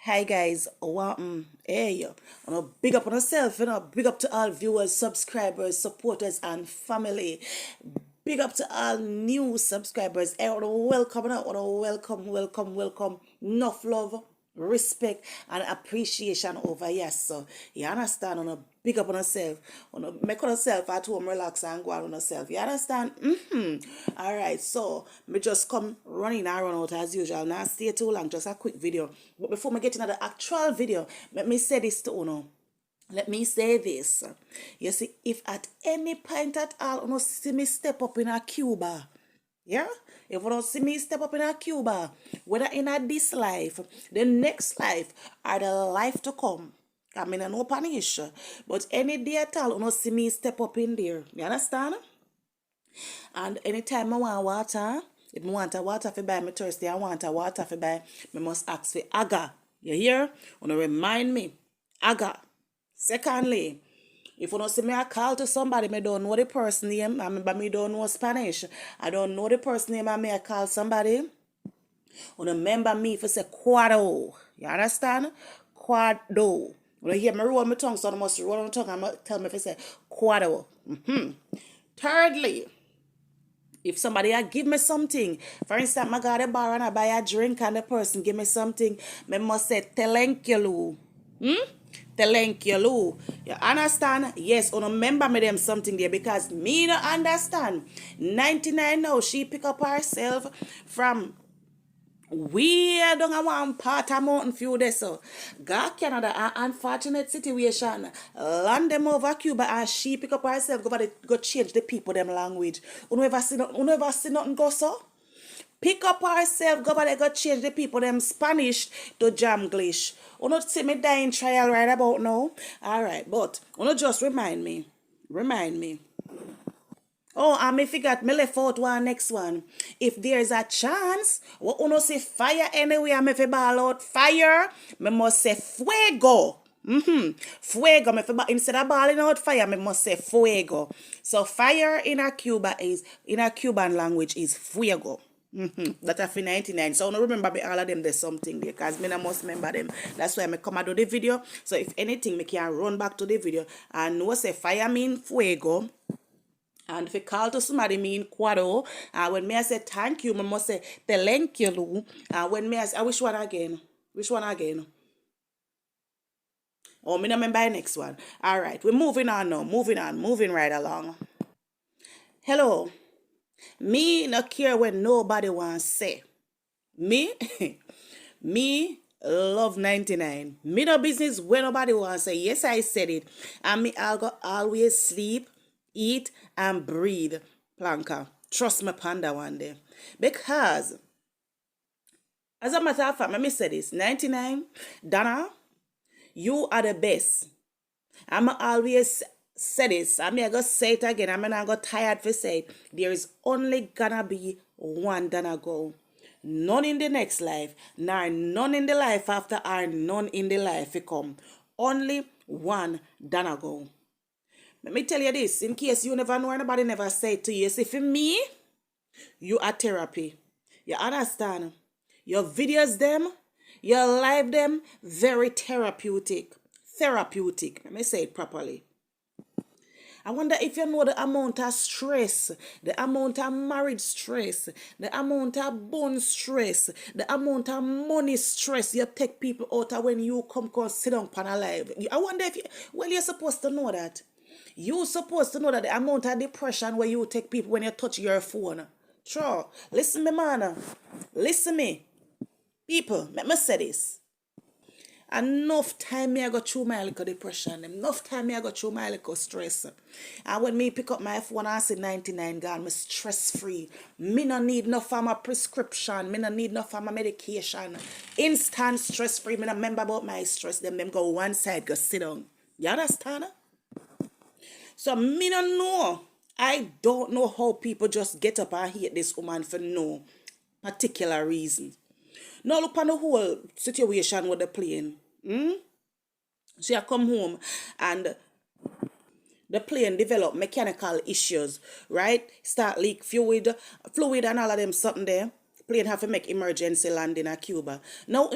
Hi guys, welcome. Hey, big up on yourself, big up to all viewers, subscribers, supporters, and family. Big up to all new subscribers. I want to welcome. Enough love, respect, and appreciation over yes. So you understand? On a big up on yourself, on a make on yourself at home, relax and go on yourself. You understand? All right. So me just come running around out as usual. Now stay too long. Just a quick video. But before me get into the actual video, let me say this to you. Let me say this. You see, if at any point at all you see me step up in a Cuba, yeah? If you don't see me step up in a Cuba, whether in a this life, the next life, or the life to come, I mean, no punish. But any day at all, you don't see me step up in there. You understand? And anytime I want water, if I want a water for buy me thirsty, I want a water for buy, I must ask for aga. You hear? Wanna remind me. Aga. Secondly, if you don't see me I call to somebody, me don't know the person name, but me don't know Spanish. I don't know the person name, I call somebody. Remember me if I say cuado. You understand? Cuado. When you hear me roll my tongue, so I must roll my tongue and tell me if I say cuado. Thirdly, if somebody give me something, for instance, I got a bar and I buy a drink and the person give me something, me must say thank you. Thank you. You understand? Yes, remember me them something there because me no understand. 99 now, she pick up herself from way down a one part of mountain few days so. Got Canada an unfortunate situation. Land them over Cuba and she pick up herself go change the people them language. You never see nothing go so? Pick up herself, go over go change the people them Spanish to Jamglish. You not see me dying trial right about now. Alright, but you just remind me. Remind me. Oh, I may forget me left out one next one. If there's a chance, we uno say fire anyway, I may fi ball out fire, me must say fuego. Fuego. Instead of balling out fire, me must say fuego. So fire in a Cuban language is fuego. That are for 99. So I don't remember me all of them there's something there because me not must remember them. That's why I come and do the video. So if anything, me can run back to the video and know say fire mean fuego. And if you call to somebody mean cuado, and when me I say thank you, I must say thank you. And when me I say, which one again? Which one again? Oh, me not remember the next one. All right, we're moving on now. Moving right along. Hello. Me not care when nobody wants say. Me, me love 99. Me no business when nobody wants say. Yes, I said it. And me I'll go always sleep, eat, and breathe. Planka. Trust me, panda one day. Because, as a matter of fact, let me say this. 99, Donna, you are the best. I'm always say this. I mean, I go say it again. I'm not go tired for say it. There is only gonna be one Donna go. None in the next life, nor none in the life after, or none in the life to come. Only one Donna go. Let me tell you this, in case you never know, anybody never say it to you. See, for me, you are therapy. You understand? Your videos them, your live them, very therapeutic. Therapeutic. Let me say it properly. I wonder if you know the amount of stress, the amount of marriage stress, the amount of bone stress, the amount of money stress you take people out of when you come sit down pan alive. I wonder if you're supposed to know that. You're supposed to know that the amount of depression where you take people when you touch your phone. Sure. Listen me, man. Listen me. People, let me say this. Enough time me I go through my little depression. Enough time me I go through my little stress. And when me pick up my phone and say 99 gone, me stress free. Me no need no form of prescription. Me no need no form of medication. Instant stress free. Me no remember about my stress. Them go one side, go sit down. You understand? So me no know. I don't know how people just get up and hate this woman for no particular reason. Now look on the whole situation with the plane. She had come home and the plane developed mechanical issues, right? Start leak fluid and all of them something there. Plane have to make emergency landing at Cuba. Now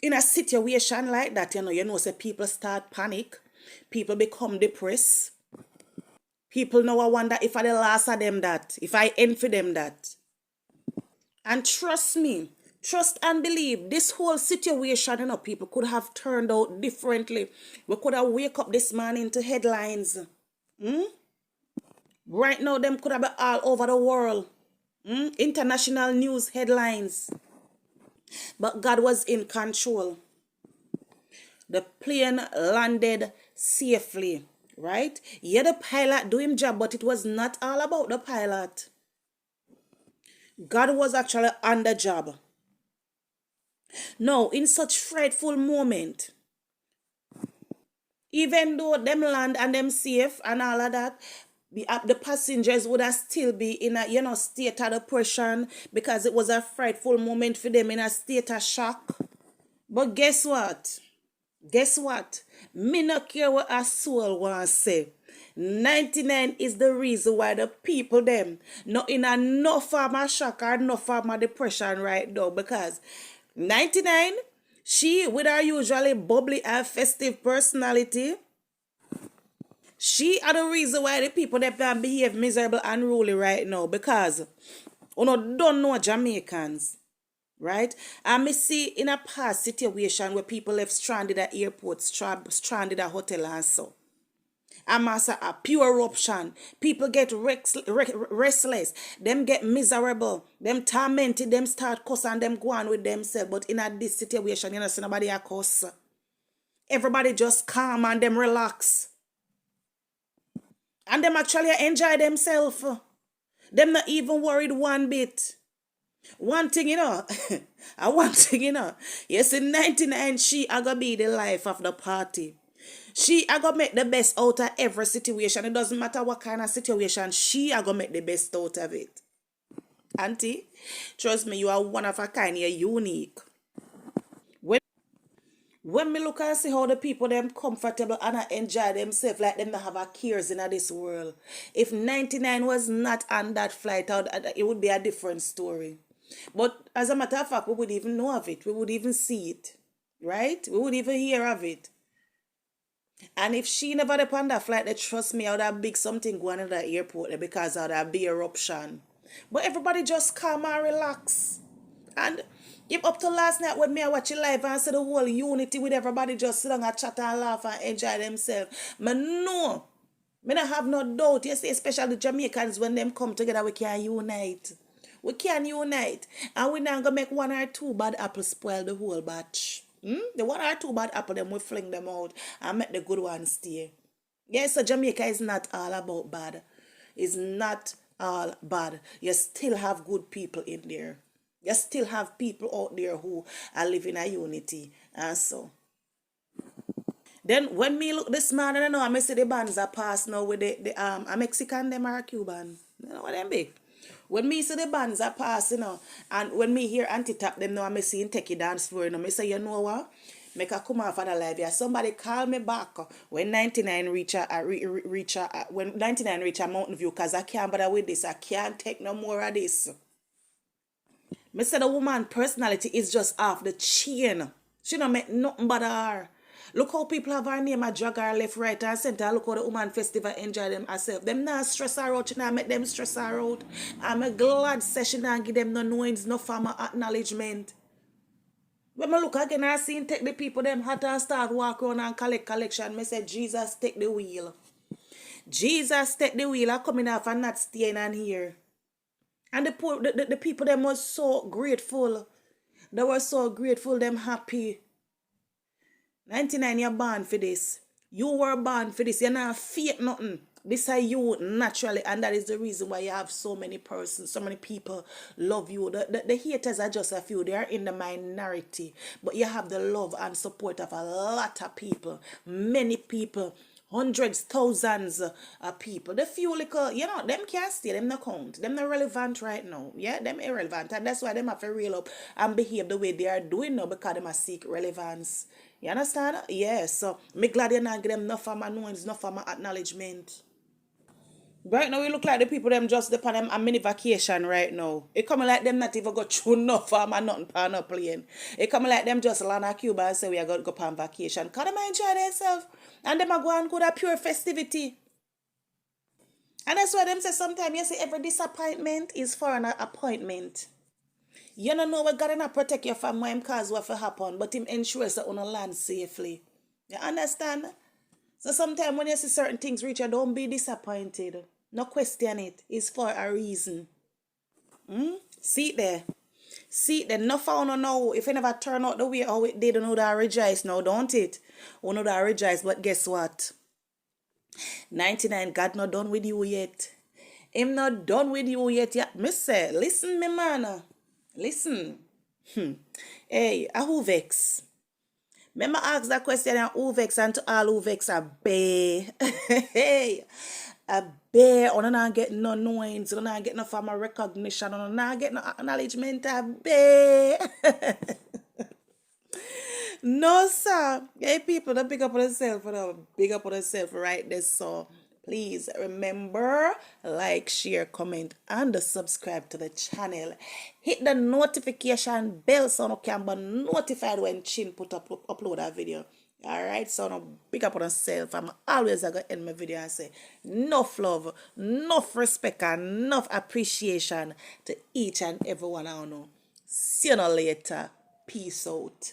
In a situation like that, say people start panic, people become depressed. People now wonder if I the last of them that, if I envy them that. And trust me, trust and believe, this whole situation, people could have turned out differently. We could have wake up this morning to headlines. Right now, them could have been all over the world. International news headlines. But God was in control. The plane landed safely, right? Yeah, the pilot do him job, but it was not all about the pilot. God was actually on the job. Now, in such frightful moment, even though them land and them safe and all of that, the passengers would have still be in a state of depression because it was a frightful moment for them, in a state of shock. But guess what? Guess what? Me not care what a soul want to say. 99 is the reason why the people them not in a no form of shock or no form of depression right now, because 99, she with her usually bubbly and festive personality, she are the reason why the people that can behave miserable and unruly right now, because you don't know Jamaicans. Right? And me see in a past situation where people left stranded at airports, stranded at hotel and so. And massa a pure eruption. People get restless. Them get miserable. Them tormented. Them start cuss and them go on with themselves. But in a this situation, see nobody a cuss. Everybody just calm and them relax. And them actually enjoy themselves. Them not even worried one bit. One thing, and one thing, yes, in 99, she a gonna be the life of the party. She a gonna make the best out of every situation. It doesn't matter what kind of situation, she a gonna make the best out of it. Auntie, trust me, you are one of a kind, you're unique. When me look and see how the people them comfortable and enjoy themselves like them not have a cares in this world. If 99 was not on that flight out, it would be a different story. But as a matter of fact, we would even know of it. We would even see it. Right? We would even hear of it. And if she never upon that flight, they trust me, I would have big something going on at the airport because of that big eruption. But everybody just calm and relax. And if up to last night when me I watch it live and see the whole unity with everybody just sit down and chat and laugh and enjoy themselves. Me know. Me not have no doubt. You see, especially the Jamaicans, when them come together, we can unite. We can unite. And we not gonna make one or two bad apples spoil the whole batch. The one or two bad apple, them we fling them out and make the good ones stay. Yes, so Jamaica is not all about bad. It's not all bad. You still have good people in there. You still have people out there who are living a unity. And so. Then when me look this morning, I know I see the bands are passed now with the a Mexican them or a Cuban. You know what them be? When me see the bands are passing, and when me hear Auntie tap them now, I see him take a dance floor, me say, you know what? Make a come off of the live here. Somebody call me back when 99 reach when 99 reach a Mountain View, cause I can't bother with this. I can't take no more of this. Me say the woman personality is just off the chain. She don't make nothing but her. Look how people have her name, a drag her left, right, and center. Look how the woman festival enjoy them herself. Them not stress her out, she not make them stress her out. I'm glad session and give them no knowings, no form of acknowledgement. When I look again, I see take the people them hot and start walk around and collect collection. Me say, Jesus take the wheel. Jesus take the wheel. I coming off and not staying on here. And the people them was so grateful. They were so grateful, them happy. 99, you're born for this. You were born for this. You're not fake nothing. This is you naturally, and that is the reason why you have so many persons, so many people love you. The haters are just a few. They are in the minority. But you have the love and support of a lot of people. Many people. Hundreds, thousands of people. The few little, them can't stay, them no count. Them not relevant right now. Yeah, them irrelevant. And that's why them have to reel up and behave the way they are doing now, because them are seek relevance. You understand? Yes. So, me glad you not give them enough of my knowings, enough of my acknowledgement. Right now, we look like the people them just depend on a mini vacation right now. It coming like them not even go through enough farm and nothing pan a plane. It coming like them just land at Cuba and say we are going to go on vacation. Can them enjoy themselves? And them are going to a pure festivity. And that's why them say sometimes you see every disappointment is for an appointment. You don't know what God not protect you from him cause what will happen, but him ensures that you land safely. You understand? So sometimes when you see certain things reach you, don't be disappointed. No question it. It's for a reason. See it there. See it there. No found no. If it never turn out the way how it did, you know that rejoice now, don't it? You know that rejoice, but guess what? 99, God not done with you yet. Him not done with you yet. Yeah, me say, listen, me man. Listen. Hey, who vex? Remember ask that question and who vex and to all who vex a bear. Hey, a bear. On not get no knowings. On not get no form of recognition. On not get no acknowledgement. A bear. No, sir. Hey, people, don't big up on yourself. Big up on yourself right there. So, please remember, like, share, comment, and subscribe to the channel. Hit the notification bell so you can be notified when Chin upload a video. Alright, so no big up on yourself. I'm always going to end my video and say, enough love, enough respect, and enough appreciation to each and every one I know. See you later. Peace out.